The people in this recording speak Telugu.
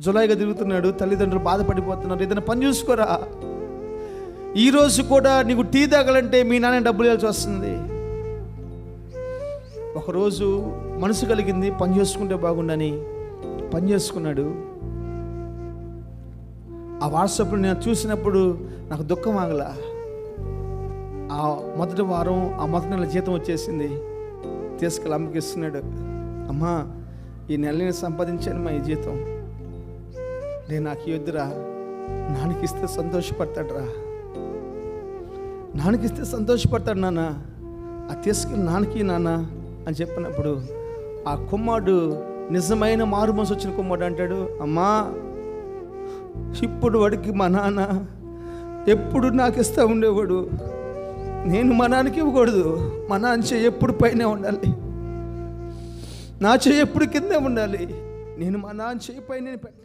జులాయిగా తిరుగుతున్నాడు, తల్లిదండ్రులు బాధపడిపోతున్నారు. ఏదైనా పని చూసుకోరా. ఈరోజు కూడా నీకు టీ తాగాలంటే మీ నాన్న డబ్బులు ఇవ్వాల్సి వస్తుంది. ఒకరోజు మనసు కలిగింది, పని చేసుకుంటే బాగుండని పని చేసుకున్నాడు. ఆ వాట్సాప్లో నేను చూసినప్పుడు నాకు దుఃఖం ఆగలా. ఆ మొదటి వారం, ఆ మొదటి నెల జీతం వచ్చేసింది. తీసుకెళ్ళి అమ్మకి ఇస్తున్నాడు. అమ్మా, ఈ నెల నేను సంపాదించాను మా ఈ జీతం, నేను నాకు ఇద్దురా, నాన్నకి ఇస్తే సంతోషపడతాడు రా, నాన్నకి ఇస్తే సంతోషపడతాడు నాన్న, అది తీసుకెళ్ళి నాన్నకి నాన్న అని చెప్పినప్పుడు ఆ కుమ్మాడు, నిజమైన మారు మనసు వచ్చిన కుమ్మాడు అంటాడు, అమ్మా ఇప్పుడు వాడికి మా నాన్న ఎప్పుడు నాకు ఇస్తూ ఉండేవాడు, నేను మా నాన్నకి ఇవ్వకూడదు, మా నాన్న చెయ్యి ఎప్పుడు పైనే ఉండాలి, నా చెయ్యి ఎప్పుడు కిందే ఉండాలి, నేను మా నాన్న చెయ్యి పైన